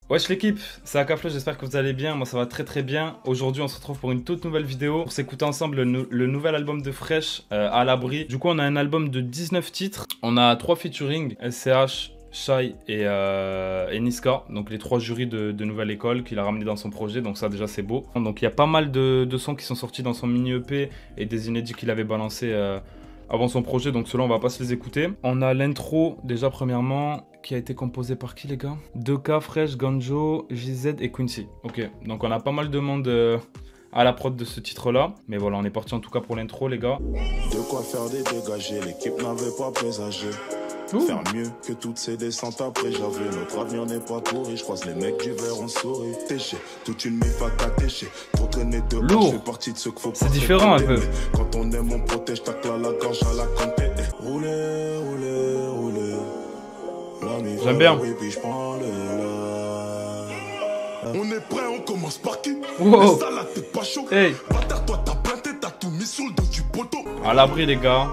Wesh l'équipe, c'est Akaflo, j'espère que vous allez bien, moi ça va très bien. Aujourd'hui on se retrouve pour une toute nouvelle vidéo pour s'écouter ensemble le nouvel album de Fresh, à l'abri. Du coup on a un album de 19 titres, on a 3 featuring, SCH, Shai et Niska, donc les 3 jurys de Nouvelle École qu'il a ramené dans son projet, donc ça déjà c'est beau. Donc il y a pas mal de sons qui sont sortis dans son mini EP et des inédits qu'il avait balancés avant son projet, donc ceux-là on va pas se les écouter. On a l'intro déjà premièrement qui a été composé par qui les gars? 2K, Fresh, Ganjo, JZ et Quincy. Ok, donc on a pas mal de monde à la prod de ce titre là, mais voilà on est parti en tout cas pour l'intro les gars. De quoi faire des dégagés, l'équipe n'avait pas présagé. Faire mieux que toutes ces descentes après j'avais. Notre avenir n'est pas pourri, je croise les mecs du verre en souris. Téché, toute une mif à catécher. Trop traîner de lourd, je fais partie de ceux qu'il faut pas. C'est différent un peu. Quand on aime on protège, tacle à la gorge à la compé. Rouler, rouler, rouler. J'aime bien. On est prêt, on commence par qui? Wow. Ça là t'es pas chaud. Hey. Bâtard, toi t'as planté, t'as tout mis sur le dos du poteau. À l'abri les gars.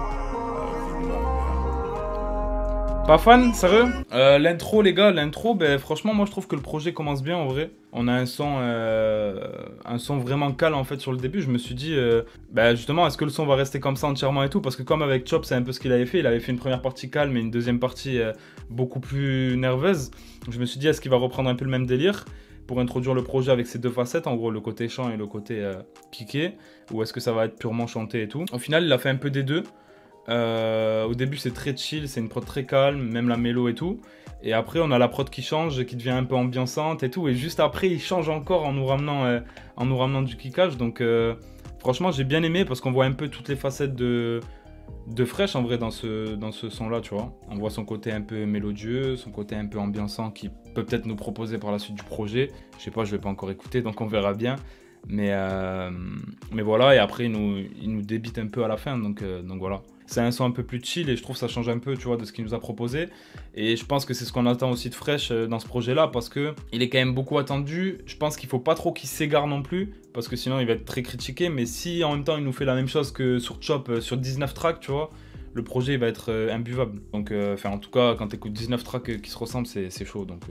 Pas fan, sérieux? L'intro les gars, l'intro, ben franchement moi je trouve que le projet commence bien en vrai. On a un son vraiment calme en fait sur le début. Je me suis dit, ben justement est-ce que le son va rester comme ça entièrement et tout? Parce que comme avec Chop c'est un peu ce qu'il avait fait. Il avait fait une première partie calme et une deuxième partie beaucoup plus nerveuse. Je me suis dit est-ce qu'il va reprendre un peu le même délire pour introduire le projet avec ses deux facettes, en gros le côté chant et le côté kické, ou est-ce que ça va être purement chanté et tout? Au final il a fait un peu des deux. Au début c'est très chill, c'est une prod très calme, même la mélo et tout. Et après on a la prod qui change, qui devient un peu ambiançante et tout. Et juste après il change encore en nous ramenant du kickage. Donc franchement j'ai bien aimé parce qu'on voit un peu toutes les facettes de Fresh en vrai dans ce son là, tu vois. On voit son côté un peu mélodieux, son côté un peu ambiançant qui peut peut-être nous proposer par la suite du projet. Je sais pas, je vais pas encore écouter donc on verra bien. Mais voilà, et après il nous débite un peu à la fin, donc voilà. C'est un son un peu plus chill et je trouve que ça change un peu, tu vois, de ce qu'il nous a proposé. Et je pense que c'est ce qu'on attend aussi de Fresh dans ce projet-là parce que il est quand même beaucoup attendu. Je pense qu'il faut pas trop qu'il s'égare non plus parce que sinon il va être très critiqué. Mais si en même temps il nous fait la même chose que sur Chop, sur 19 tracks, tu vois, le projet il va être imbuvable. Donc, en tout cas, quand t'écoutes 19 tracks qui se ressemblent, c'est chaud. Donc,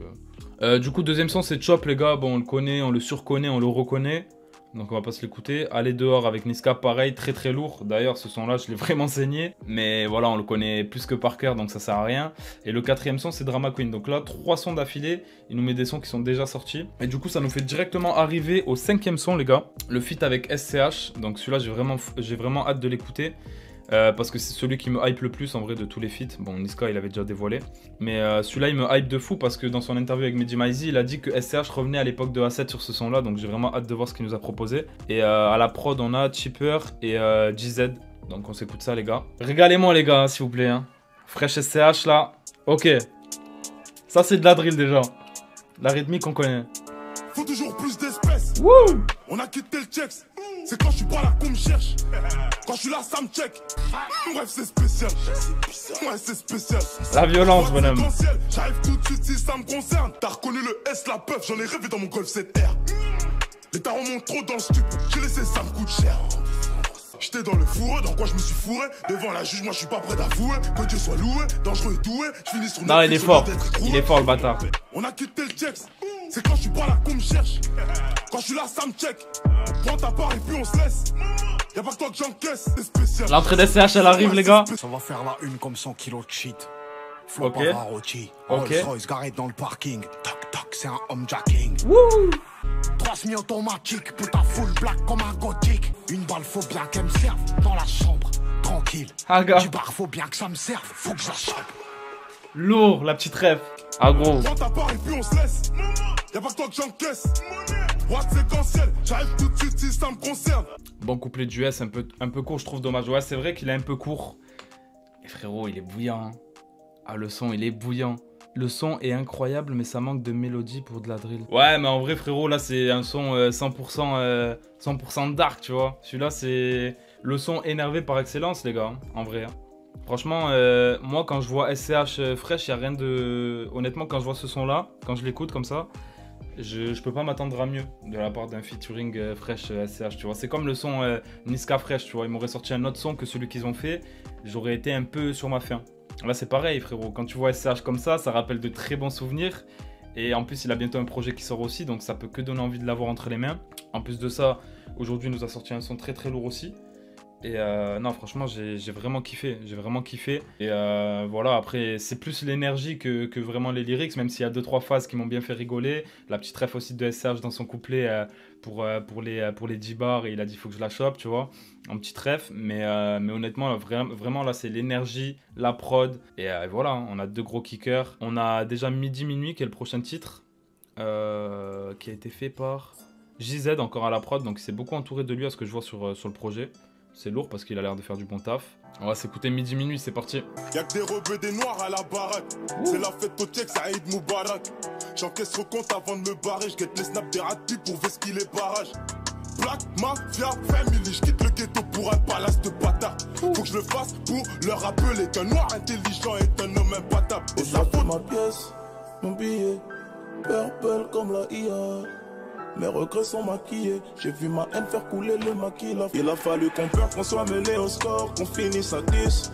du coup, deuxième son, c'est Chop, les gars. Bon, on le connaît, on le surconnaît, on le reconnaît. Donc on va pas se l'écouter. Aller dehors avec Niska, pareil, très lourd. D'ailleurs, ce son-là, je l'ai vraiment saigné. Mais voilà, on le connaît plus que par cœur, donc ça sert à rien. Et le quatrième son, c'est Drama Queen. Donc là, 3 sons d'affilée. Il nous met des sons qui sont déjà sortis. Et du coup, ça nous fait directement arriver au 5e son, les gars. Le feat avec SCH. Donc celui-là, j'ai vraiment hâte de l'écouter. Parce que c'est celui qui me hype le plus en vrai de tous les feats. Bon, Niska il avait déjà dévoilé. Mais celui-là il me hype de fou parce que dans son interview avec Mehdi Maizi, il a dit que SCH revenait à l'époque de A7 sur ce son là. Donc j'ai vraiment hâte de voir ce qu'il nous a proposé. Et à la prod on a Cheaper et JZ. Donc on s'écoute ça les gars. Régalez-moi les gars s'il vous plaît. Hein. Fresh SCH là. Ok. Ça c'est de la drill déjà. La rythmique on connaît. Faut toujours plus d'espèces. Wouh. On a quitté le checks. C'est quand je suis pas là qu'on me cherche. Quand je suis là, ça me check. Bref, c'est spécial. Ouais, c'est spécial. La violence, bonhomme. J'arrive tout de suite si ça me concerne. T'as reconnu le S, la puff. J'en ai rêvé dans mon Golf 7R. Les tarons montent trop dans le stup. J'ai laissé, ça me coûte cher. J'étais dans le fourreux, dans quoi je me suis fourré. Devant la juge, moi je suis pas prêt d'avouer. Que Dieu soit loué, dangereux et doué. Je finis sur non, il est fort. Il est fort le bâtard. On a quitté le checks. C'est quand je suis pas là qu'on me cherche. Quand je suis là, ça me check. Prends ta part et puis on se laisse. Y'a pas que toi que j'encaisse, c'est spécial. L'entrée d'SCH elle arrive, les gars. Ça va faire la une comme 100 kilos de shit. Flop Ok. Pavarotti. Ok. Rolls-Royce garé dans le parking. Toc toc, c'est un homejacking. Wouh. 3 semi-automatiques, putain full black comme un gothique. Une balle, faut bien qu'elle me serve dans la chambre. Tranquille. Ah, gars. Du bar, faut bien que ça me serve. Faut que je la chope. Lourd, la petite rêve. Ah gros. Prends ta part et puis on se laisse. Y'a pas que toi que j'encaisse. Boîte séquentielle, j'arrive tout de suite si ça me concerne. Bon couplet du S, un peu court, je trouve dommage. Ouais, c'est vrai qu'il est un peu court. Et frérot, il est bouillant. Hein. Ah, le son, il est bouillant. Le son est incroyable, mais ça manque de mélodie pour de la drill. Ouais, mais en vrai, frérot, là, c'est un son 100% dark, tu vois. Celui-là, c'est le son énervé par excellence, les gars, hein, en vrai. Hein. Franchement, moi, quand je vois SCH Fresh, il n'y a rien de... Honnêtement, quand je vois ce son-là, quand je l'écoute comme ça, je peux pas m'attendre à mieux de la part d'un featuring Fresh SCH, tu vois. C'est comme le son Niska Fresh, tu vois. Ils m'auraient sorti un autre son que celui qu'ils ont fait. J'aurais été un peu sur ma faim. Là, c'est pareil, frérot. Quand tu vois SCH comme ça rappelle de très bons souvenirs. Et en plus, il a bientôt un projet qui sort aussi, donc ça peut que donner envie de l'avoir entre les mains. En plus de ça, aujourd'hui, il nous a sorti un son très très lourd aussi. Et non, franchement, j'ai vraiment kiffé. J'ai vraiment kiffé. Et voilà, après, c'est plus l'énergie que vraiment les lyrics, même s'il y a 2-3 phases qui m'ont bien fait rigoler. La petite ref aussi de SCH dans son couplet pour les 10 bars, et il a dit faut que je la chope, tu vois. En petite ref. Mais honnêtement, là, vraiment, là, c'est l'énergie, la prod. Et voilà, on a 2 gros kickers. On a déjà Midi Minuit, qui est le prochain titre, qui a été fait par JZ, encore à la prod. Donc, il s'est beaucoup entouré de lui à ce que je vois sur le projet. C'est lourd parce qu'il a l'air de faire du bon taf. On va s'écouter Midi Minuit, c'est parti. Y'a que des rebeux, des noirs à la baraque. C'est la fête au check, ça Aïd Moubarak. J'encaisse le compte avant de me barrer. J'guette les snaps des ratis pour vesquiller les barrages. Black Mafia Family, j'quitte le ghetto pour un palace de bâtard. Faut que je le fasse pour leur rappeler qu'un noir intelligent est un homme imbattable. Et ça fait ma pièce, mon billet, purple comme la IA. Mes regrets sont maquillés, j'ai vu ma haine faire couler le maquis. Il a fallu qu'on perde, qu'on soit mené au score, qu'on finisse à 10.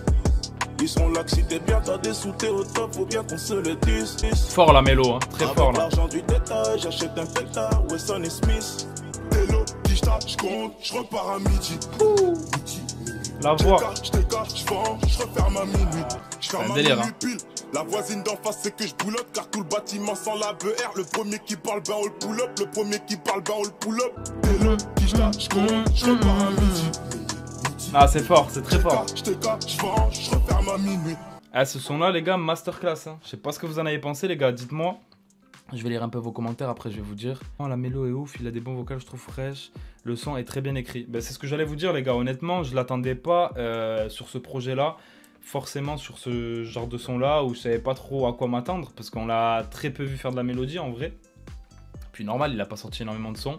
Ils sont là que si t'es bien, t'as des sous, t'es au top, faut bien qu'on se le dise. Fort la mélo, hein, très fort là. L'argent du détail, j'achète un Pecta, Wesson et Smith. Hello, Kishta, j'compte, j'repars à midi. La voix. J'décache, j'vends, j'referme à minuit. J'ferme à minuit hein. pile. La voisine d'en face c'est que je boulotte car tout le bâtiment sent la BR. Le premier qui parle ben on le pull up. Le premier qui parle ben on le pull up. Hello, Kishta, j'compte, j'repars à midi. Ah c'est fort, c'est très fort. J'décache, j'vends, j'referme à minuit. Ah ce son là les gars, masterclass hein. Je sais pas ce que vous en avez pensé les gars, dites-moi. Je vais lire un peu vos commentaires, après je vais vous dire. Oh, la mélo est ouf, il a des bons vocals, je trouve fraîche. Le son est très bien écrit. Ben, c'est ce que j'allais vous dire les gars, honnêtement, je l'attendais pas sur ce projet-là. Forcément sur ce genre de son-là, où je savais pas trop à quoi m'attendre, parce qu'on l'a très peu vu faire de la mélodie en vrai. Puis normal, il a pas sorti énormément de sons.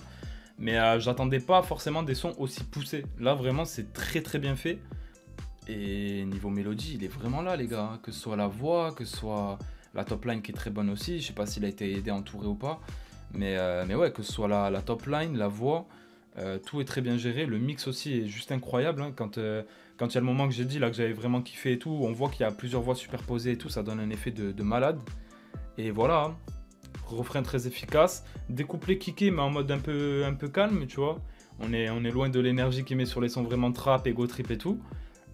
Mais j'attendais pas forcément des sons aussi poussés. Là vraiment, c'est très très bien fait. Et niveau mélodie, il est vraiment là les gars. Que ce soit la voix, que ce soit... la top line qui est très bonne aussi, je sais pas s'il a été aidé, entouré ou pas. Mais ouais, que ce soit la top line, la voix, tout est très bien géré. Le mix aussi est juste incroyable. Hein. Quand il y a le moment que j'ai dit là que j'avais vraiment kiffé et tout, on voit qu'il y a plusieurs voix superposées et tout, ça donne un effet de malade. Et voilà, hein. Refrain très efficace. Découplé kické mais en mode un peu calme, tu vois. On est loin de l'énergie qu'il met sur les sons vraiment trap, ego trip et tout.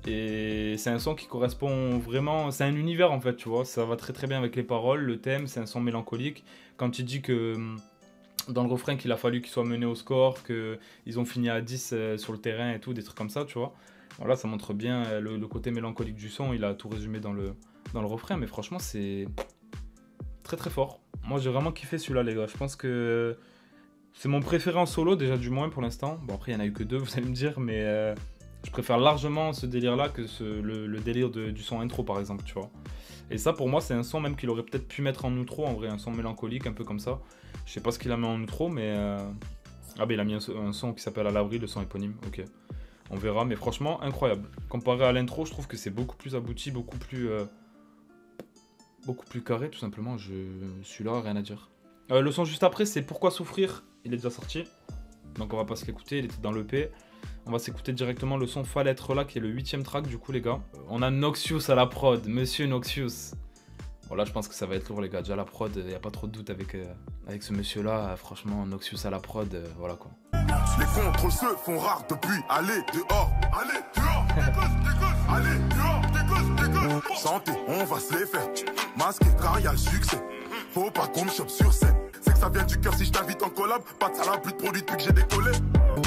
Et c'est un son qui correspond vraiment, c'est un univers en fait, tu vois, ça va très très bien avec les paroles, le thème, c'est un son mélancolique. Quand il dit que dans le refrain qu'il a fallu qu'il soit mené au score, qu'ils ont fini à 10 sur le terrain et tout, des trucs comme ça, tu vois. Voilà, ça montre bien le côté mélancolique du son, il a tout résumé dans le refrain, mais franchement c'est très très fort. Moi j'ai vraiment kiffé celui-là les gars, je pense que c'est mon préféré en solo déjà du moins pour l'instant. Bon après il n'y en a eu que 2 vous allez me dire, mais... je préfère largement ce délire-là que le délire du son intro, par exemple, tu vois. Et ça, pour moi, c'est un son même qu'il aurait peut-être pu mettre en outro, en vrai, un son mélancolique, un peu comme ça. Je sais pas ce qu'il a mis en outro, mais... Ah, bah, il a mis un son qui s'appelle À l'abri, le son éponyme, ok. On verra, mais franchement, incroyable. Comparé à l'intro, je trouve que c'est beaucoup plus abouti, beaucoup plus carré, tout simplement. Celui-là, rien à dire. Le son juste après, c'est Pourquoi souffrir. Il est déjà sorti, donc on va pas se l'écouter, il était dans l'EP. On va s'écouter directement le son Fallait être là, qui est le 8ème track du coup les gars. On a Noxious à la prod, monsieur Noxious. Bon là je pense que ça va être lourd les gars, déjà la prod, y a pas trop de doute avec ce monsieur là, franchement Noxious à la prod, voilà quoi. Les contrôles se font rares depuis, allez dehors, allez dehors, santé, on va se les faire, masqué car y'a le succès, faut pas qu'on me chope sur scène. C'est que ça vient du cœur si je t'invite en collab. Pas de salade, plus de produits depuis que j'ai décollé.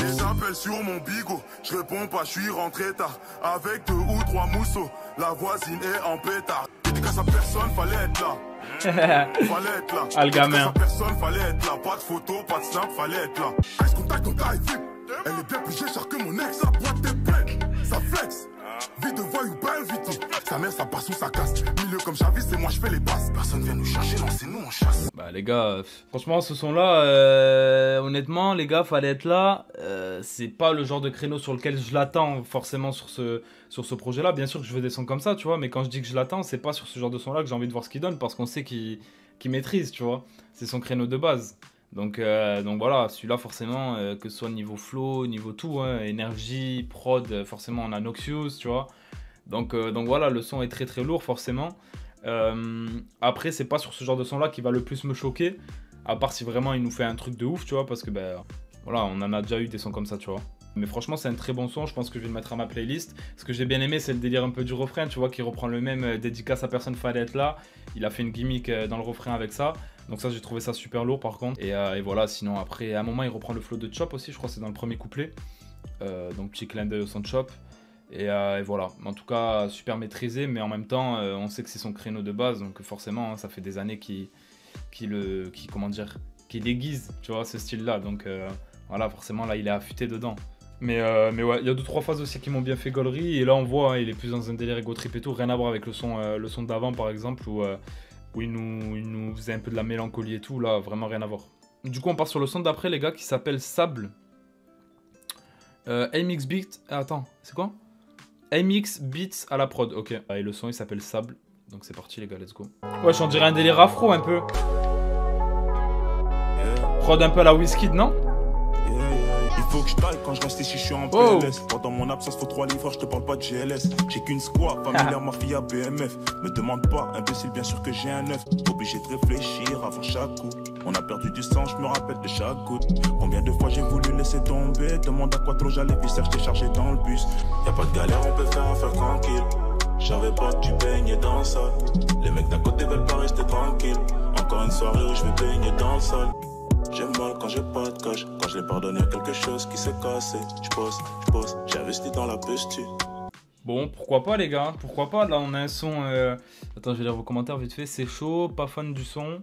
Les appels sur mon bigot, je réponds pas, je suis rentré tard. Avec 2 ou 3 mousseaux, la voisine est en pétard. Dédicace à personne, fallait être là. Fallait être là. Ah, le gamin. Dédicace à personne, fallait être là. Pas de photo, pas de snap, fallait être là. Ice contact, ton gars est vite. Elle est bien plus chère que mon ex. Sa boîte est pleine, ça flex. Vie de voyou, belle vite. Sa mère, ça passe ou ça casse. Milieu comme Chavis, c'est moi, je fais les passes. Personne vient nous chercher, non, c'est nous, on chasse. Bah, les gars, franchement, ce son-là, honnêtement, les gars, fallait être là. C'est pas le genre de créneau sur lequel je l'attends forcément sur ce projet-là. Bien sûr que je veux des sons comme ça, tu vois, mais quand je dis que je l'attends, c'est pas sur ce genre de son-là que j'ai envie de voir ce qu'il donne parce qu'on sait qu'il maîtrise, tu vois. C'est son créneau de base. Donc voilà, celui-là forcément, que ce soit niveau flow, niveau tout, hein, énergie, prod, forcément on a Noxious, tu vois. Donc voilà, le son est très très lourd forcément. Après, c'est pas sur ce genre de son là qui va le plus me choquer, à part si vraiment il nous fait un truc de ouf, tu vois, parce que ben voilà, on en a déjà eu des sons comme ça, tu vois. Mais franchement, c'est un très bon son, je pense que je vais le mettre à ma playlist. Ce que j'ai bien aimé, c'est le délire un peu du refrain, tu vois, qui reprend le même dédicace à personne, fallait être là. Il a fait une gimmick dans le refrain avec ça. Donc ça, j'ai trouvé ça super lourd par contre. Et voilà, sinon après, à un moment, il reprend le flow de Chop aussi, je crois que c'est dans le premier couplet. Donc petit clin d'œil au son de Chop. Et voilà, en tout cas, super maîtrisé, mais en même temps, on sait que c'est son créneau de base, donc forcément, hein, ça fait des années qu'il aiguise, tu vois, ce style-là. Donc voilà, forcément, là, il est affûté dedans. Mais ouais, il y a 2-3 phases aussi qui m'ont bien fait gaulerie. Et là, on voit, hein, il est plus dans un délire ego trip et tout. Rien à voir avec le son d'avant, par exemple, où il nous faisait un peu de la mélancolie et tout. Là, vraiment rien à voir. Du coup, on part sur le son d'après, les gars, qui s'appelle Sable. AMX Beats. Attends, c'est quoi? AMX Beats à la prod. Ok. Et le son, il s'appelle Sable. Donc c'est parti, les gars, let's go. Ouais, j'en dirais un délire afro un peu. Prod un peu à la Wizkid, non? Il faut que je taille quand je reste ici, je suis en PLS. Pendant mon absence, faut 3 livres, je te parle pas de GLS. J'ai qu'une squad, familière, mafia, BMF. Me demande pas, imbécile, bien sûr que j'ai un 9. Obligé de réfléchir avant chaque coup. On a perdu du sang, je me rappelle de chaque goutte. Combien de fois j'ai voulu laisser tomber. Demande à quoi trop j'allais, puis j'étais chargé dans le bus. Y'a pas de galère, on peut faire affaire tranquille. J'avais pas que tu baignais dans ça. Les mecs d'à côté veulent pas rester tranquille. Encore une soirée où je vais baigner dans le sol. J'aime mal quand j'ai pas de cash. Quand je l'ai pardonné, quelque chose qui s'est cassé. J'pose, j'ai investi dans la bestie. Bon, pourquoi pas, les gars, pourquoi pas. Là, on a un son... Attends, je vais lire vos commentaires vite fait. C'est chaud, pas fan du son.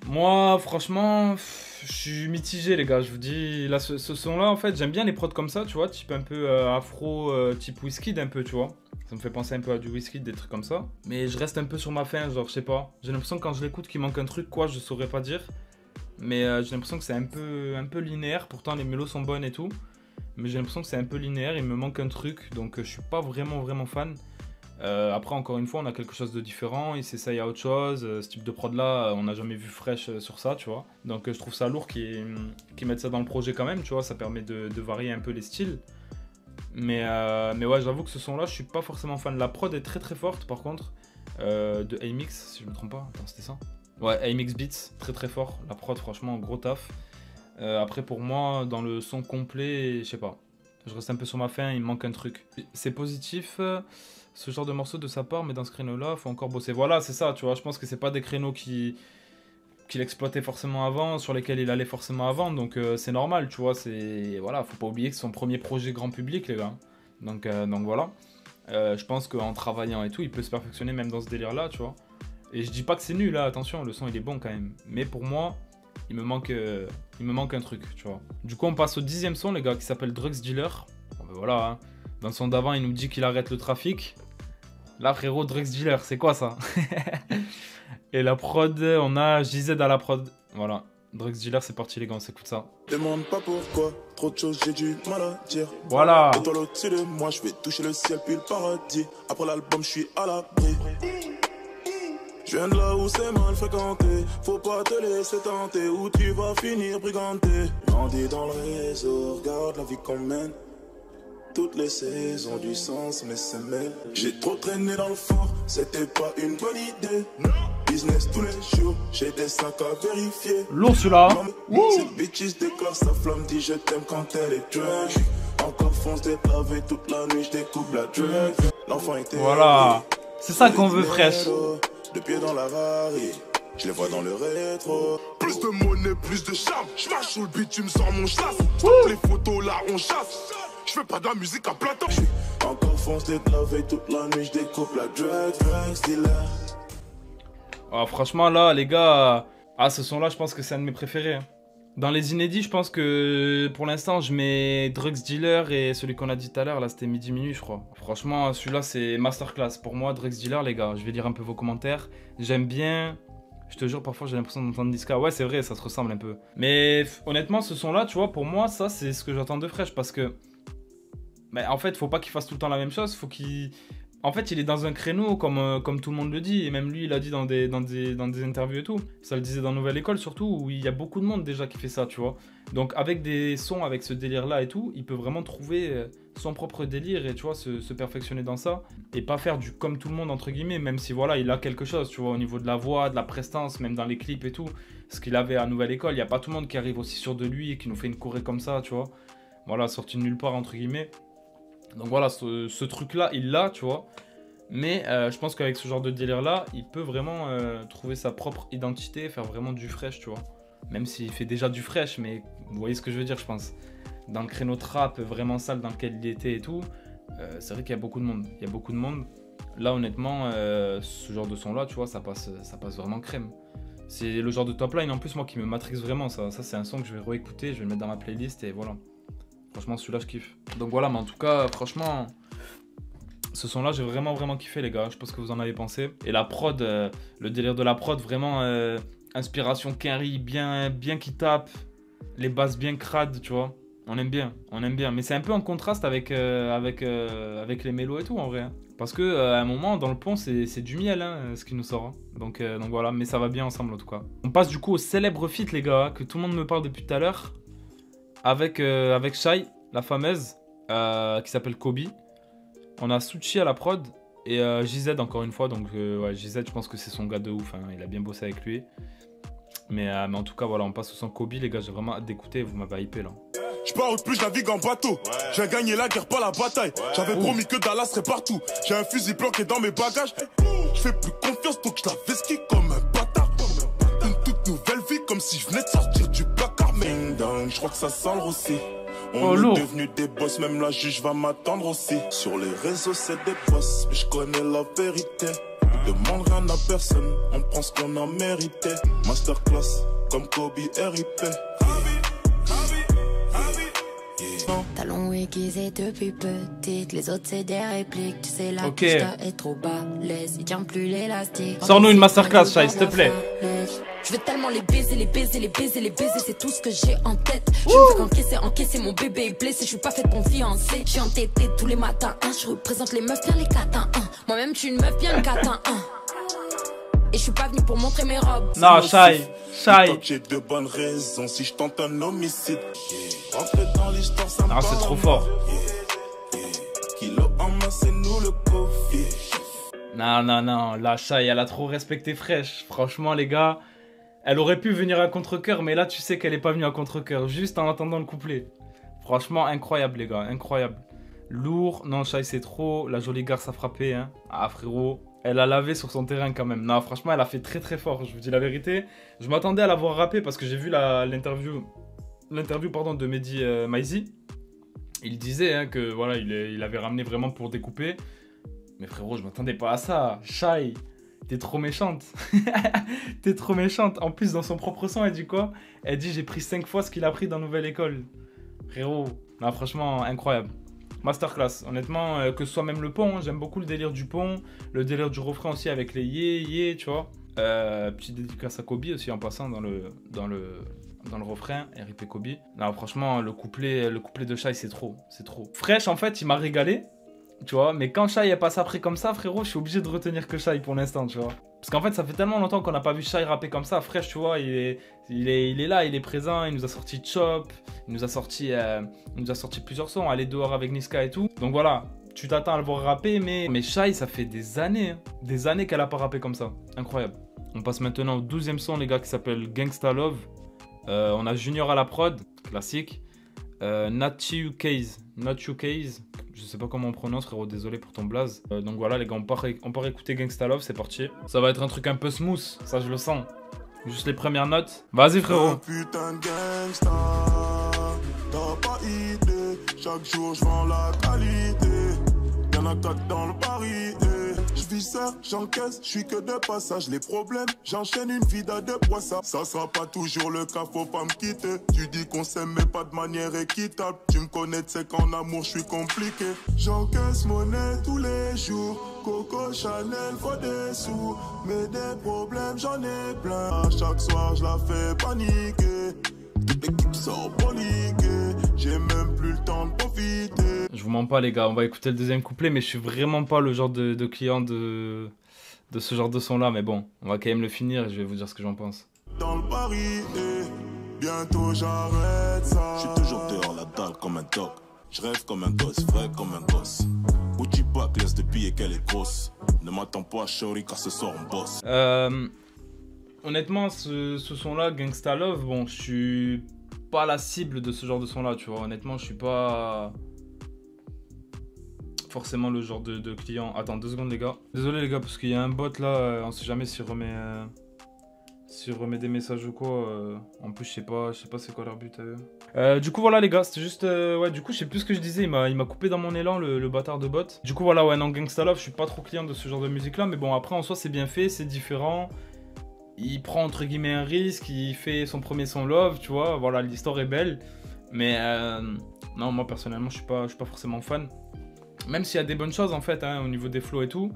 Moi, franchement, je suis mitigé, les gars. Je vous dis, là, ce son-là, en fait, j'aime bien les prods comme ça, tu vois. Type un peu afro, type Wizkid, un peu, tu vois. Ça me fait penser un peu à du Wizkid, des trucs comme ça. Mais je reste un peu sur ma faim, genre, je sais pas. J'ai l'impression que quand je l'écoute qu'il manque un truc, quoi, je saurais pas dire. Mais j'ai l'impression que c'est un peu linéaire. Pourtant, les mélos sont bonnes et tout. Mais j'ai l'impression que c'est un peu linéaire. Il me manque un truc. Donc, je suis pas vraiment fan. Après, encore une fois, on a quelque chose de différent. Il s'essaye à autre chose. Ce type de prod-là, on n'a jamais vu Fresh sur ça, tu vois. Donc, je trouve ça lourd qu'ils mettent ça dans le projet quand même, tu vois. Ça permet de varier un peu les styles. Mais ouais, j'avoue que ce son-là, je suis pas forcément fan. La prod est très forte, par contre. De AMX, si je me trompe pas. Attends, c'était ça? Ouais, AMX Beats, très fort. La prod, franchement, gros taf. Après, pour moi, dans le son complet, je sais pas. Je reste un peu sur ma faim, il me manque un truc. C'est positif, ce genre de morceau de sa part, mais dans ce créneau-là, faut encore bosser. Voilà, c'est ça, tu vois. Je pense que c'est pas des créneaux qu'il exploitait forcément avant, sur lesquels il allait forcément avant. Donc, c'est normal, tu vois. Voilà, faut pas oublier que c'est son premier projet grand public, les gars. Donc voilà. Je pense qu'en travaillant et tout, il peut se perfectionner même dans ce délire-là, tu vois. Et je dis pas que c'est nul, là, attention, le son il est bon quand même. Mais pour moi, il me manque un truc, tu vois. Du coup, on passe au 10e son, les gars, qui s'appelle Drugs Dealer. Bon, ben voilà, hein. Dans le son d'avant, il nous dit qu'il arrête le trafic. Là, frérot, Drugs Dealer, c'est quoi ça? Et la prod, on a JZ à la prod. Voilà, Drugs Dealer, c'est parti, les gars, on s'écoute ça. Demande pas pourquoi, trop de choses, j'ai du mal à dire. Voilà. Étoile au-dessus de moi, je vais toucher le ciel puis le paradis. Après l'album, je suis à l'abri. Je viens de là où c'est mal fréquenté. Faut pas te laisser tenter, ou tu vas finir briganté. Grandi dans le réseau, regarde la vie qu'on mène. Toutes les saisons du sens, mais c'est mêle. J'ai trop traîné dans le fort, c'était pas une bonne idée. Business tous les jours, j'ai des sacs à vérifier. Lourd celui-là. Cette bitch déclare sa flamme, dit je t'aime quand elle est drunk. Encore fonce des pavés toute la nuit, je découpe la drug. L'enfant était... Voilà, c'est ça qu'on veut, Fresh. De pied dans la varie, je les vois dans le rétro. Plus de monnaie, plus de charme. Je marche sur le beat, tu me sors mon chasse. Les photos là, on chasse. Je fais pas de la musique à plateau. J'suis encore foncé de la veille toute la nuit. Je découpe la drug dealer. Ah, franchement, là, les gars, ce son-là, je pense que c'est un de mes préférés. Hein. Dans les inédits, je pense que pour l'instant, je mets Drugs Dealer et celui qu'on a dit tout à l'heure, là, c'était Midi Minuit, je crois. Franchement, celui-là, c'est masterclass. Pour moi, Drugs Dealer, les gars, je vais lire un peu vos commentaires. J'aime bien. Je te jure, parfois, j'ai l'impression d'entendre Niska. Ouais, c'est vrai, ça se ressemble un peu. Mais honnêtement, ce son-là, tu vois, pour moi, ça, c'est ce que j'attends de Fresh parce que... en fait, faut pas qu'il fasse tout le temps la même chose. Faut qu'il En fait, il est dans un créneau comme tout le monde le dit, et même lui, il a dit dans des interviews et tout. Ça le disait dans Nouvelle École surtout, où il y a beaucoup de monde déjà qui fait ça, tu vois. Donc avec des sons, avec ce délire-là et tout, il peut vraiment trouver son propre délire et tu vois, se perfectionner dans ça. Et pas faire du comme tout le monde, entre guillemets, même si voilà, il a quelque chose, tu vois, au niveau de la voix, de la prestance, même dans les clips et tout. Ce qu'il avait à Nouvelle École, il n'y a pas tout le monde qui arrive aussi sûr de lui et qui nous fait une choré comme ça, tu vois. Voilà, sorti de nulle part, entre guillemets. Donc voilà, ce truc-là, il l'a, tu vois. Mais je pense qu'avec ce genre de délire-là, il peut vraiment trouver sa propre identité, faire vraiment du fresh, tu vois. Même s'il fait déjà du fresh, mais vous voyez ce que je veux dire, je pense. Dans le créneau trap vraiment sale dans lequel il était et tout, c'est vrai qu'il y a beaucoup de monde. Il y a beaucoup de monde. Là, honnêtement, ce genre de son-là, tu vois, ça passe vraiment crème. C'est le genre de top line, en plus, moi, qui me matrixe vraiment. Ça c'est un son que je vais réécouter, je vais le mettre dans ma playlist et voilà. Franchement, celui-là, je kiffe. Donc voilà, mais en tout cas, franchement, ce son-là, j'ai vraiment kiffé, les gars. Je sais pas ce que vous en avez pensé. Et la prod, le délire de la prod, vraiment inspiration Kenry, bien qui tape, les basses bien crades, tu vois. On aime bien. Mais c'est un peu en contraste avec les mélos et tout, en vrai. Hein. Parce que à un moment, dans le pont, c'est du miel, hein, ce qui nous sort. Hein. Donc voilà, mais ça va bien ensemble, en tout cas. On passe du coup au célèbre feat, les gars, que tout le monde me parle depuis tout à l'heure. Avec Shai, la fameuse, qui s'appelle Kobe. On a Suchi à la prod et JZ encore une fois. Donc ouais, JZ, je pense que c'est son gars de ouf. Hein. Il a bien bossé avec lui. Mais en tout cas, voilà, on passe au son Kobe, les gars. J'ai vraiment hâte d'écouter. Vous m'avez hypé là. J'pars au plus, je navigue en bateau. J'ai gagné la guerre, pas la bataille. J'avais promis que Dallas serait partout. J'ai un fusil planqué dans mes bagages. J'fais plus confiance, donc je la vesquille comme un bâtard. Une toute nouvelle vie, comme si je venais de sortir du placard. Mais je crois que ça sent le rossi. On est devenus des boss, même la juge va m'attendre aussi. Sur les réseaux, c'est des boss, mais je connais la vérité. Demande rien à personne, on prend ce qu'on a mérité. Masterclass, comme Kobe RIP. Talons aiguisés depuis petite, les autres c'est des répliques. Tu sais la piste est trop balèze, il tient plus l'élastique. Sors-nous une masterclass, Shai, s'il te plaît. Je veux tellement les baiser, c'est tout ce que j'ai en tête. Je ne fais qu'encaisser, mon bébé est blessé, je suis pas faite pour me fiancer. Je suis entêtée tous les matins, je représente les meufs bien les catins. Moi-même je suis une meuf bien le catin. Et je suis pas venu pour montrer mes robes. Non, Shai. J'ai de bonnes raisons si je tente un homicide. Non, c'est trop fort. Non, la Shai, elle a trop respecté Fresh. Franchement, les gars, elle aurait pu venir à contre-cœur, mais là, tu sais qu'elle est pas venue à contre-cœur, juste en entendant le couplet. Franchement, incroyable, les gars, incroyable. Lourd, non, Shai, c'est trop. La jolie garce a frappé, hein. Ah, frérot. Elle a lavé sur son terrain quand même. Non, franchement, elle a fait très fort, je vous dis la vérité. Je m'attendais à la voir rapper parce que j'ai vu l'interview de Mehdi Maizi. Il disait hein, que voilà, il avait ramené vraiment pour découper. Mais frérot, je m'attendais pas à ça. Shai, t'es trop méchante. T'es trop méchante. En plus, dans son propre son, elle dit quoi? Elle dit j'ai pris 5 fois ce qu'il a pris dans Nouvelle École. Frérot, non, franchement, incroyable. Masterclass, honnêtement, que ce soit même le pont, hein, j'aime beaucoup le délire du pont, le délire du refrain aussi avec les yé, tu vois. Petite dédicace à Kobe aussi en passant dans le refrain, RIP Kobe. Non, franchement, le couplet de Shai, c'est trop. Fresh, en fait, il m'a régalé, tu vois, mais quand Shai passe après comme ça, frérot, je suis obligé de retenir que Shai pour l'instant, tu vois. Parce qu'en fait, ça fait tellement longtemps qu'on n'a pas vu Shai rapper comme ça. Fresh, tu vois, il est là, il est présent, il nous a sorti Chop, il nous a sorti plusieurs sons, Aller dehors avec Niska et tout. Donc voilà, tu t'attends à le voir rapper, mais Shai, ça fait des années qu'elle a pas rappé comme ça. Incroyable. On passe maintenant au 12e son, les gars, qui s'appelle Gangsta Love. On a Junior à la prod, classique. Not You Case, je sais pas comment on prononce, frérot, désolé pour ton blaze. Donc voilà, les gars, on part écouter Gangsta Love, c'est parti. Ça va être un truc un peu smooth, ça je le sens. Juste les premières notes. Vas-y, frérot. Putain de gangsta, t'as pas idée. Chaque jour je vends la qualité. Y'en a 4 dans le pari. Je vis ça, j'encaisse, je suis que de passage. Les problèmes, j'enchaîne une vie à deux poids. Ça sera pas toujours le cas, faut pas me quitter. Tu dis qu'on s'aime mais pas de manière équitable. Tu me connais, tu sais qu'en amour je suis compliqué. J'encaisse monnaie tous les jours. Coco Chanel, faut des sous. Mais des problèmes, j'en ai plein. À chaque soir, je la fais paniquer. Toute l'équipe sort paniquer. J'ai même plus le temps de profiter. Je vous mens pas les gars, on va écouter le deuxième couplet, mais je suis vraiment pas le genre de client de ce genre de son là, mais bon, on va quand même le finir et je vais vous dire ce que j'en pense. Dans le Paris, bientôt j'arrête ça. Je suis toujours dehors la dalle comme un dog. Je rêve comme un gosse, vrai comme un gosse. Gucci back, laisse de billets qu'elle est grosse. Ne m'attends pas à Shorty car ce soir on bosse. Honnêtement, ce son là, Gangsta Love, bon, je suis pas la cible de ce genre de son là, tu vois. Honnêtement, je suis pas forcément le genre de client. Attends 2 secondes les gars. Désolé les gars parce qu'il y a un bot là, on sait jamais s'il remet des messages ou quoi. En plus je sais pas c'est quoi leur but à eux. Du coup voilà les gars, c'était juste ouais, du coup je sais plus ce que je disais, il m'a coupé dans mon élan le bâtard de bot. Du coup voilà, ouais, non, Gangsta Love, je suis pas trop client de ce genre de musique là, mais bon après en soi c'est bien fait, c'est différent. Il prend entre guillemets un risque, il fait son premier son Love, tu vois, voilà, l'histoire est belle. Mais non, moi personnellement je suis pas forcément fan. Même s'il y a des bonnes choses en fait, hein, au niveau des flows et tout.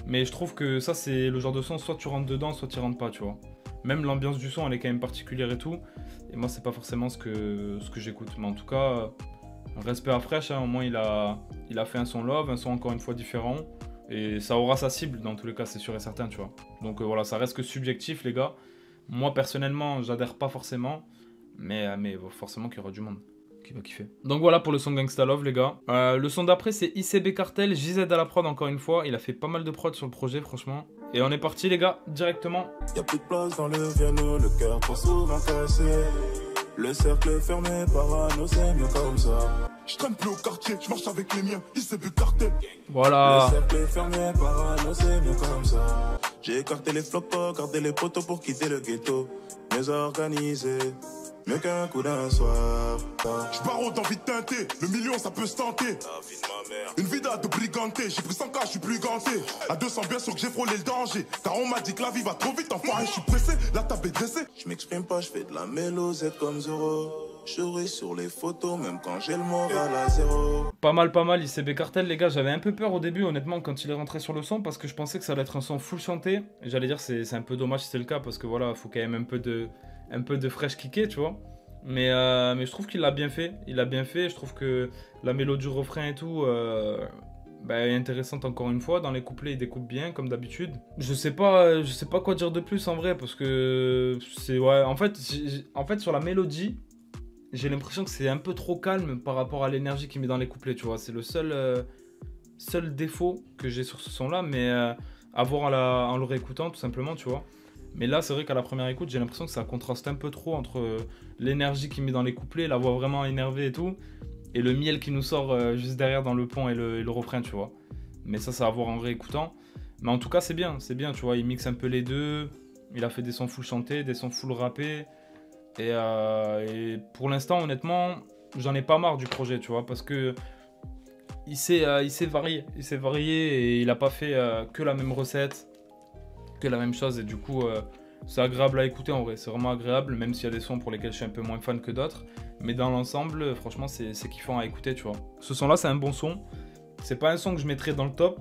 Mais je trouve que ça c'est le genre de son, soit tu rentres dedans, soit tu rentres pas, tu vois. Même l'ambiance du son elle est quand même particulière et tout. Et moi c'est pas forcément ce que j'écoute. Mais en tout cas, respect à Fresh, hein, au moins il a fait un son Love, un son encore une fois différent. Et ça aura sa cible dans tous les cas, c'est sûr et certain, tu vois. Donc voilà, ça reste que subjectif les gars. Moi personnellement j'adhère pas forcément. Mais forcément qu'il y aura du monde qui va kiffer. Donc voilà pour le son Gangsta Love les gars. Le son d'après c'est ICB Cartel, JZ à la prod encore une fois. Il a fait pas mal de prod sur le projet franchement. Et on est parti les gars, directement. Y'a plus de place dans le piano, le cœur trop souvent cassé. Le cercle est fermé, parano, c'est mieux comme ça. Je traîne plus au quartier, je marche avec les miens, ICB Cartel. Voilà. Le cercle est fermé, parano, c'est mieux comme ça. J'ai écarté les flocons, gardé les poteaux pour quitter le ghetto. Mieux organisé, mieux qu'un coup d'un soir. Je barreau d'envie de teinter, le million ça peut se tenter. La vie de ma mère. Une vida de briganté, j'ai pris 100K, je suis plus ganté. À 200 bien sûr que j'ai frôlé le danger. Car on m'a dit que la vie va trop vite, enfoiré, je suis pressé, la table est dressée. Je m'exprime pas, je fais de la mélosette comme Zoro. Je souris sur les photos, même quand j'ai le moral à zéro. Pas mal ICB Cartel les gars, j'avais un peu peur au début honnêtement quand il est rentré sur le son parce que je pensais que ça allait être un son full chanté. Et j'allais dire c'est un peu dommage si c'est le cas parce que voilà, faut quand même un peu de fresh kické, tu vois. Mais je trouve qu'il l'a bien fait, je trouve que la mélodie du refrain et tout est intéressante encore une fois. Dans les couplets il découpe bien comme d'habitude. Je sais pas quoi dire de plus en vrai parce que c'est ouais, en fait sur la mélodie j'ai l'impression que c'est un peu trop calme par rapport à l'énergie qu'il met dans les couplets, tu vois. C'est le seul défaut que j'ai sur ce son-là, mais à voir en le réécoutant, tout simplement, tu vois. Mais là, c'est vrai qu'à la première écoute, j'ai l'impression que ça contraste un peu trop entre l'énergie qu'il met dans les couplets, la voix vraiment énervée et tout, et le miel qui nous sort juste derrière dans le pont et le refrain, tu vois. Mais ça va à voir en réécoutant. Mais en tout cas, c'est bien, tu vois. Il mixe un peu les deux, il a fait des sons full chantés, des sons full rappés. Et pour l'instant, honnêtement, j'en ai pas marre du projet, tu vois, parce que il s'est varié, et il a pas fait que la même recette, que la même chose, et du coup, c'est agréable à écouter en vrai, c'est vraiment agréable, même s'il y a des sons pour lesquels je suis un peu moins fan que d'autres, mais dans l'ensemble, franchement, c'est kiffant à écouter, tu vois. Ce son-là, c'est un bon son, c'est pas un son que je mettrais dans le top,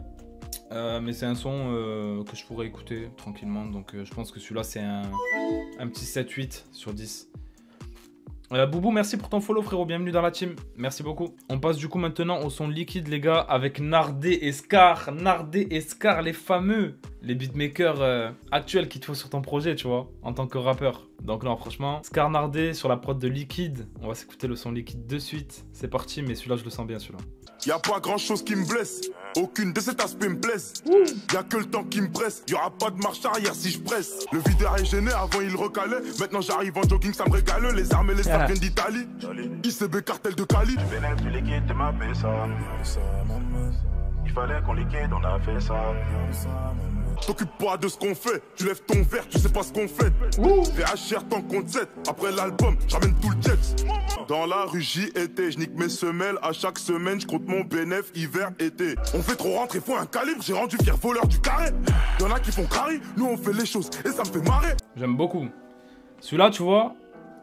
mais c'est un son que je pourrais écouter tranquillement, donc je pense que celui-là c'est un petit 7-8 sur 10. Boubou, merci pour ton follow frérot, bienvenue dans la team, merci beaucoup. On passe du coup maintenant au son liquide les gars, avec Nardé et Scar, les fameux, les beatmakers actuels qu'il te faut sur ton projet, tu vois, en tant que rappeur. Donc là franchement, Scar Nardé sur la prod de Liquide, on va s'écouter le son Liquide de suite, c'est parti, mais celui-là je le sens bien celui-là. Y'a pas grand chose qui me blesse, aucune de cet aspect me blesse. Y'a que le temps qui me presse, y'aura pas de marche arrière si je presse. Le videur est gêné, avant il recalait, maintenant j'arrive en jogging, ça me régale. Les armes et les sacs viennent d'Italie, ICB Cartel de Cali. Vénère du liquide, tu m'as fait ça. Il fallait qu'on liquide, on a fait ça. T'occupe pas de ce qu'on fait, tu lèves ton verre, tu sais pas ce qu'on fait. VHR t'en compte 7, après l'album, j'amène tout le jet. Dans la rue j'y étais, je nique mes semelles, à chaque semaine je compte mon bénéf hiver été. On fait trop rentrer, faut un calibre, j'ai rendu fier voleur du carré. Y'en a qui font carré, nous on fait les choses et ça me fait marrer. J'aime beaucoup. Celui-là tu vois,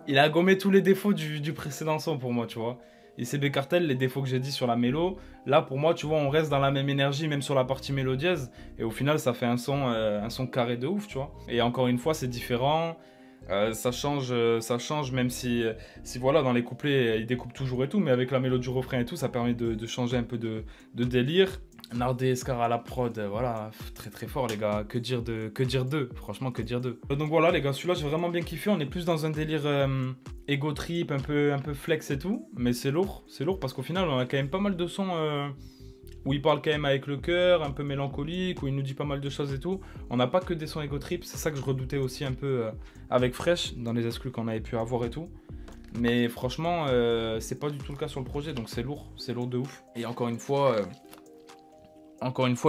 il a gommé tous les défauts du précédent son pour moi, tu vois. ICB Cartel, les défauts que j'ai dit sur la mélo, là pour moi tu vois on reste dans la même énergie même sur la partie mélodieuse et au final ça fait un son carré de ouf, tu vois. Et encore une fois c'est différent, Ça change même si voilà, dans les couplets, il découpe toujours et tout, mais avec la mélodie du refrain et tout, ça permet de changer un peu de délire. Nardé, Scar à la prod, voilà, très très fort les gars, que dire d'eux, franchement que dire d'eux. Donc voilà les gars, celui-là j'ai vraiment bien kiffé, on est plus dans un délire ego trip, un peu flex et tout, mais c'est lourd parce qu'au final on a quand même pas mal de sons où il parle quand même avec le cœur, un peu mélancolique, où il nous dit pas mal de choses et tout. On n'a pas que des sons ego trip, c'est ça que je redoutais aussi un peu avec Fresh, dans les exclus qu'on avait pu avoir et tout. Mais franchement, c'est pas du tout le cas sur le projet, donc c'est lourd de ouf. Et encore une fois,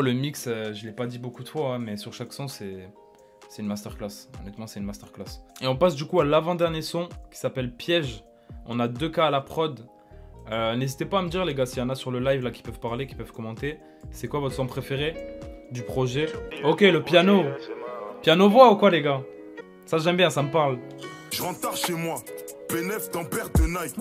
le mix, je l'ai pas dit beaucoup de fois, hein, mais sur chaque son, c'est une masterclass. Honnêtement, c'est une masterclass. Et on passe du coup à l'avant-dernier son, qui s'appelle Piège. On a 2K à la prod. N'hésitez pas à me dire les gars s'il y en a sur le live là qui peuvent parler, qui peuvent commenter. C'est quoi votre son préféré du projet? Ok, le piano. Piano voix ou quoi les gars? Ça j'aime bien, ça me parle. Je rentre tard chez moi, P9 dans paire de Nike.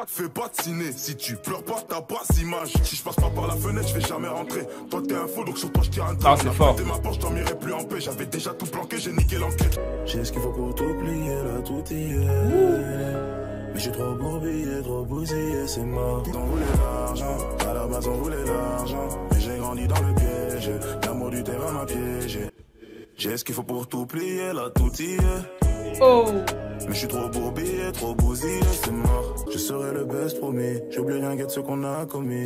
Fais pas de ciné, si tu pleures pas t'as pas d'image. Si je passe pas par la fenêtre, je vais jamais rentrer. Toi t'es un faux donc sur toi je tire un trait. Ah c'est fort. Ma poche, je dormirai plus en paix, j'avais déjà tout planqué, j'ai niqué l'enquête. J'ai ce qu'il faut pour t'oublier, là tout y est. Mais je suis trop bourbier, trop bousillé, c'est mort. On voulait l'argent, à la base on voulait l'argent. Mais j'ai grandi dans le piège, l'amour du terrain m'a piégé. J'ai ce qu'il faut pour t'oublier, là tout y est. Oh. Mais je suis trop bourbier, trop bousillé, c'est mort. Je serai le best promis, j'oublie rien de ce qu'on a commis.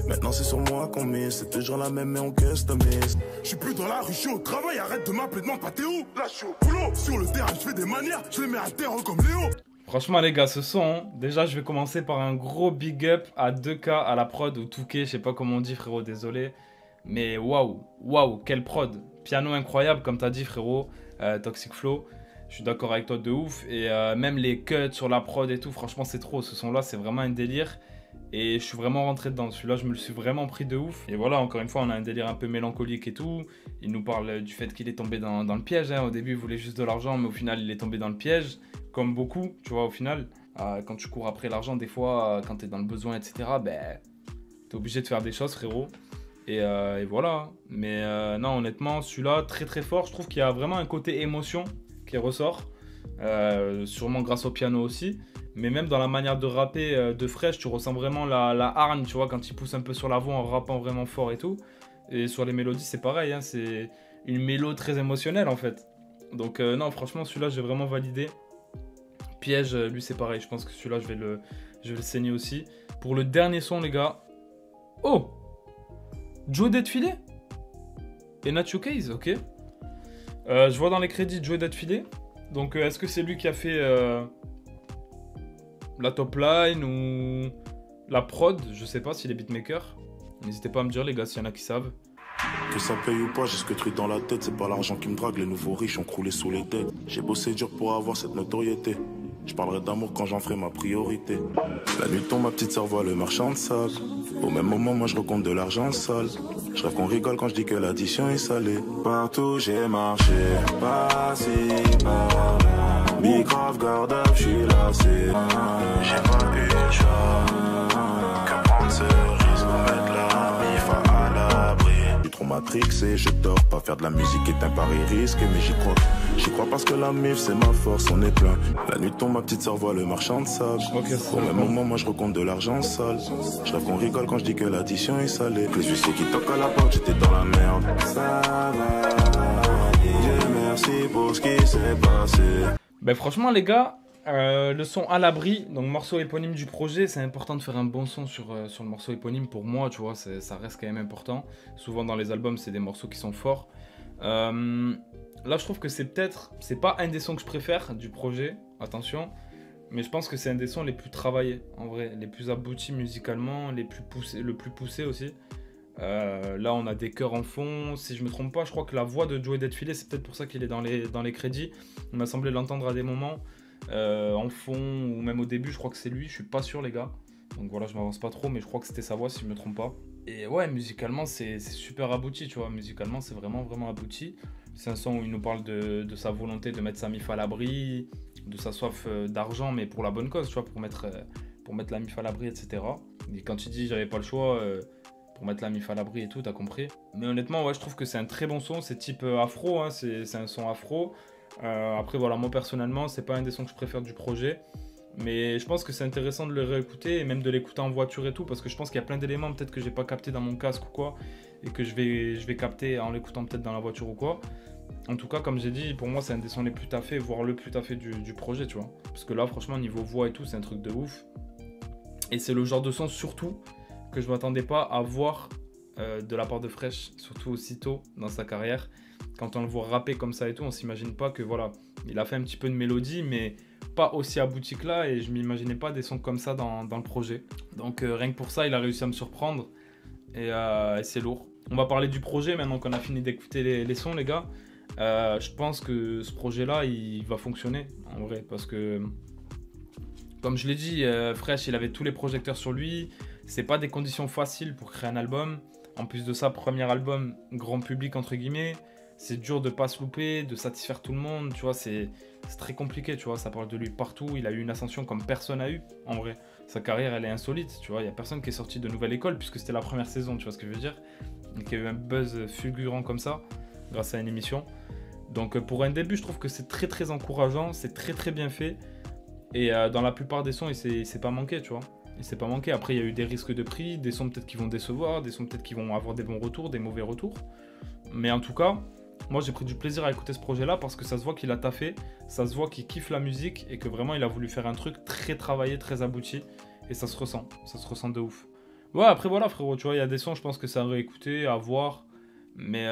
Maintenant c'est sur moi qu'on mise, c'est toujours la même mais on customise. Je suis plus dans la rue, je suis au travail, arrête de m'appeler, demande pas t'es où. Là je suis au boulot, sur le terrain je fais des manières, je les mets à terre comme Léo. Franchement les gars, ce son, déjà je vais commencer par un gros big up à 2K à la prod ou Touquet, je sais pas comment on dit frérot, désolé. Mais waouh, quelle prod. Piano incroyable comme t'as dit frérot, Toxic Flow. Je suis d'accord avec toi de ouf. Et même les cuts sur la prod et tout, franchement c'est trop. Ce son là c'est vraiment un délire. Et je suis vraiment rentré dedans. Celui-là je me le suis vraiment pris de ouf. Et voilà, encore une fois on a un délire un peu mélancolique et tout. Il nous parle du fait qu'il est tombé dans le piège, hein. Au début il voulait juste de l'argent, mais au final il est tombé dans le piège. Comme beaucoup, tu vois, au final, quand tu cours après l'argent, des fois, quand t'es dans le besoin, etc., ben, t'es obligé de faire des choses, frérot. Et voilà. Mais non, honnêtement, celui-là, très très fort. Je trouve qu'il y a vraiment un côté émotion qui ressort. Sûrement grâce au piano aussi. Mais même dans la manière de rapper de Fresh, tu ressens vraiment la hargne, tu vois, quand il pousse un peu sur la voix en rappant vraiment fort et tout. Et sur les mélodies, c'est pareil, hein, c'est une mélo très émotionnelle, en fait. Donc non, franchement, celui-là, j'ai vraiment validé. Piège, lui c'est pareil, je pense que celui-là je vais le saigner aussi. Pour le dernier son les gars. Oh, Joe Deadfilé et Nacho Case, ok. Je vois dans les crédits Joe Deadfilé. Donc est-ce que c'est lui qui a fait la top line ou la prod? Je sais pas s'il est beatmaker. N'hésitez pas à me dire les gars s'il y en a qui savent. Que ça paye ou pas, j'ai ce que truc dans la tête. C'est pas l'argent qui me drague, les nouveaux riches ont croulé sous les dettes. J'ai bossé dur pour avoir cette notoriété. Je parlerai d'amour quand j'en ferai ma priorité. La nuit tombe, ma petite sœur voit le marchand de sable. Au même moment, moi je recompte de l'argent sale. Je rêve qu'on rigole quand je dis que l'addition est salée. Partout j'ai marché, pas-ci, par-là. Bicrave, garde up, je suis lassé. J'ai pas eu le choix que prendre ce risque pour mettre la mif à l'abri. Je suis trop matrixé, je dors, pas faire de la musique est un pari risqué, mais j'y crois. J'y crois parce que la mif c'est ma force, on est plein. La nuit tombe, ma petite sœur voit le marchand de sable. Au même moment, moi je recompte de l'argent sale. Je rêve qu'on rigole quand je dis que l'addition est salée. Que les huissiers qui toquent à la porte, j'étais dans la merde. Ça va, Dieu merci pour ce qui s'est passé. Ben franchement les gars, le son à l'abri, donc morceau éponyme du projet, c'est important de faire un bon son sur le morceau éponyme pour moi, tu vois, ça reste quand même important. Souvent dans les albums, c'est des morceaux qui sont forts. Là, je trouve que c'est pas un des sons que je préfère du projet, attention, mais je pense que c'est un des sons les plus travaillés, en vrai, les plus aboutis musicalement, le plus poussé aussi. Là, on a des chœurs en fond, si je me trompe pas, je crois que la voix de Joe Deadfilé, c'est peut-être pour ça qu'il est dans les crédits. Il m'a semblé l'entendre à des moments, en fond, ou même au début, je crois que c'est lui, je suis pas sûr les gars. Donc voilà, je m'avance pas trop, mais je crois que c'était sa voix si je me trompe pas. Et ouais, musicalement, c'est super abouti, tu vois, musicalement, c'est vraiment abouti. C'est un son où il nous parle de sa volonté de mettre sa mif à l'abri, de sa soif d'argent, mais pour la bonne cause, tu vois, pour mettre la mif à l'abri, etc. Et quand tu dis j'avais pas le choix, pour mettre la mif à l'abri et tout, t'as compris. Mais honnêtement, ouais, je trouve que c'est un très bon son, c'est type afro, hein, c'est un son afro. Après voilà, moi personnellement c'est pas un des sons que je préfère du projet, mais je pense que c'est intéressant de le réécouter et même de l'écouter en voiture et tout, parce que je pense qu'il y a plein d'éléments peut-être que j'ai pas capté dans mon casque ou quoi, et que je vais capter en l'écoutant peut-être dans la voiture ou quoi. En tout cas, comme j'ai dit, pour moi c'est un des sons les plus taffés, voire le plus taffé du projet, tu vois. Parce que là franchement niveau voix et tout c'est un truc de ouf. Et c'est le genre de son surtout que je m'attendais pas à voir de la part de Fresh, surtout aussitôt dans sa carrière. Quand on le voit rapper comme ça et tout, on s'imagine pas que voilà, il a fait un petit peu de mélodie, mais pas aussi abouti que là, et je m'imaginais pas des sons comme ça dans le projet. Donc rien que pour ça, il a réussi à me surprendre, et c'est lourd. On va parler du projet maintenant qu'on a fini d'écouter les sons, les gars. Je pense que ce projet-là, il va fonctionner, en vrai, parce que, comme je l'ai dit, Fresh, il avait tous les projecteurs sur lui. C'est pas des conditions faciles pour créer un album. En plus de ça, premier album grand public entre guillemets, c'est dur de pas se louper, de satisfaire tout le monde, tu vois, c'est très compliqué, tu vois, ça parle de lui partout, il a eu une ascension comme personne n'a eu, en vrai. Sa carrière, elle est insolite, tu vois, il y a personne qui est sorti de nouvelle école, puisque c'était la première saison, tu vois ce que je veux dire, et qu'il y a eu un buzz fulgurant comme ça, grâce à une émission. Donc pour un début, je trouve que c'est très très encourageant, c'est très très bien fait, et dans la plupart des sons, il s'est pas manqué, tu vois. Il s'est pas manqué. Après, il y a eu des risques de prix, des sons peut-être qui vont décevoir, des sons peut-être qui vont avoir des bons retours, des mauvais retours. Mais en tout cas, moi j'ai pris du plaisir à écouter ce projet-là parce que ça se voit qu'il a taffé, ça se voit qu'il kiffe la musique et que vraiment il a voulu faire un truc très travaillé, très abouti. Et ça se ressent de ouf. Ouais, après voilà frérot, tu vois, il y a des sons, je pense que c'est à réécouter, à voir. Mais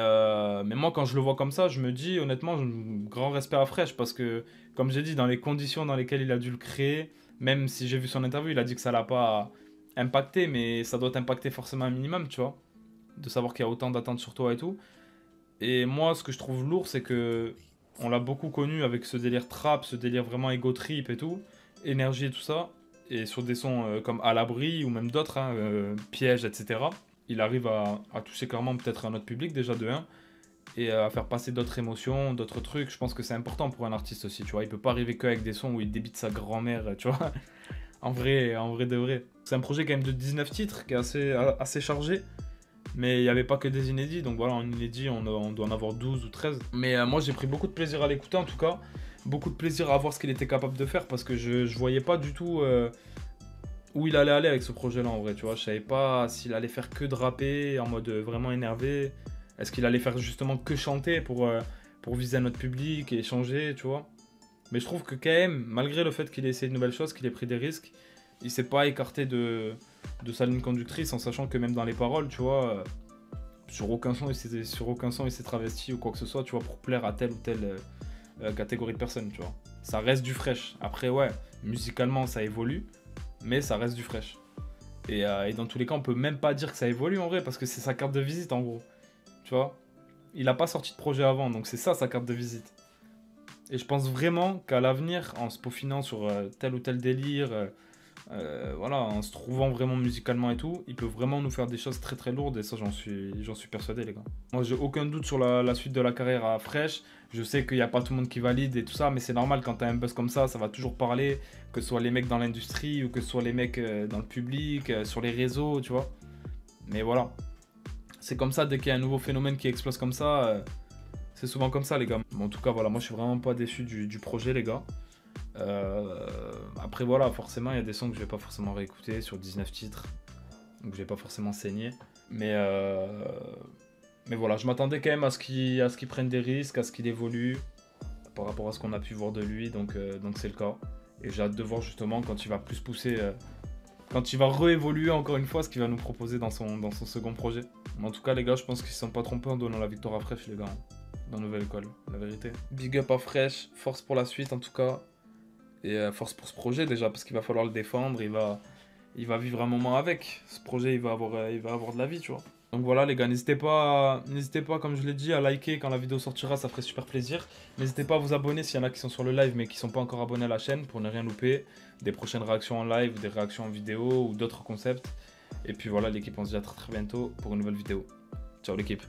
moi, quand je le vois comme ça, je me dis honnêtement, grand respect à Fresh parce que, comme j'ai dit, dans les conditions dans lesquelles il a dû le créer, même si j'ai vu son interview, il a dit que ça l'a pas impacté, mais ça doit impacter forcément un minimum, tu vois. De savoir qu'il y a autant d'attentes sur toi et tout. Et moi, ce que je trouve lourd, c'est que on l'a beaucoup connu avec ce délire trap, ce délire vraiment ego trip et tout, énergie et tout ça. Et sur des sons comme À l'abri ou même d'autres, hein, Piège, etc. Il arrive à toucher clairement peut-être un autre public déjà de 1 et à faire passer d'autres émotions, d'autres trucs. Je pense que c'est important pour un artiste aussi, tu vois. Il peut pas arriver qu'avec des sons où il débite sa grand-mère, tu vois. en vrai de vrai. C'est un projet quand même de 19 titres qui est assez chargé. Mais il n'y avait pas que des inédits, donc voilà, en inédit, on doit en avoir 12 ou 13. Mais moi, j'ai pris beaucoup de plaisir à l'écouter, en tout cas. Beaucoup de plaisir à voir ce qu'il était capable de faire, parce que je voyais pas du tout où il allait aller avec ce projet-là, en vrai, tu vois. Je savais pas s'il allait faire que de rapper, en mode vraiment énervé. Est-ce qu'il allait faire justement que chanter pour viser un autre public et échanger, tu vois. Mais je trouve que quand même, malgré le fait qu'il ait essayé de nouvelles choses, qu'il ait pris des risques, il s'est pas écarté de sa ligne conductrice, en sachant que même dans les paroles, tu vois, sur aucun son il s'est travesti ou quoi que ce soit, tu vois, pour plaire à telle ou telle catégorie de personnes, tu vois. Ça reste du Fresh. Après, ouais, musicalement, ça évolue, mais ça reste du Fresh. Et dans tous les cas, on peut même pas dire que ça évolue en vrai, parce que c'est sa carte de visite, en gros. Tu vois, il a pas sorti de projet avant, donc c'est ça sa carte de visite. Et je pense vraiment qu'à l'avenir, en se peaufinant sur tel ou tel délire, voilà, en se trouvant vraiment musicalement et tout, il peut vraiment nous faire des choses très très lourdes, et ça j'en suis persuadé, les gars. Moi j'ai aucun doute sur la suite de la carrière à Fresh. Je sais qu'il n'y a pas tout le monde qui valide et tout ça, mais c'est normal, quand t'as un buzz comme ça va toujours parler, que ce soit les mecs dans l'industrie ou que ce soit les mecs dans le public, sur les réseaux, tu vois. Mais voilà, c'est comme ça, dès qu'il y a un nouveau phénomène qui explose comme ça, c'est souvent comme ça, les gars. Mais en tout cas, voilà, moi je suis vraiment pas déçu du projet, les gars. Après voilà, forcément il y a des sons que je vais pas forcément réécouter sur 19 titres, donc je vais pas forcément saigner, mais voilà, je m'attendais quand même à ce qu'il prenne des risques, à ce qu'il évolue par rapport à ce qu'on a pu voir de lui, donc c'est le cas, et j'ai hâte de voir justement quand il va plus pousser, quand il va réévoluer encore une fois ce qu'il va nous proposer dans son second projet. Mais en tout cas les gars, je pense qu'ils ne sont pas trompés en donnant la victoire à Fresh, les gars, dans Nouvelle École, la vérité. Big up à Fresh, force pour la suite en tout cas. Et force pour ce projet déjà, parce qu'il va falloir le défendre, il va vivre un moment avec. Ce projet, il va avoir de la vie, tu vois. Donc voilà les gars, n'hésitez pas, comme je l'ai dit, à liker quand la vidéo sortira, ça ferait super plaisir. N'hésitez pas à vous abonner s'il y en a qui sont sur le live mais qui ne sont pas encore abonnés à la chaîne pour ne rien louper. Des prochaines réactions en live, des réactions en vidéo ou d'autres concepts. Et puis voilà l'équipe, on se dit à très très bientôt pour une nouvelle vidéo. Ciao l'équipe.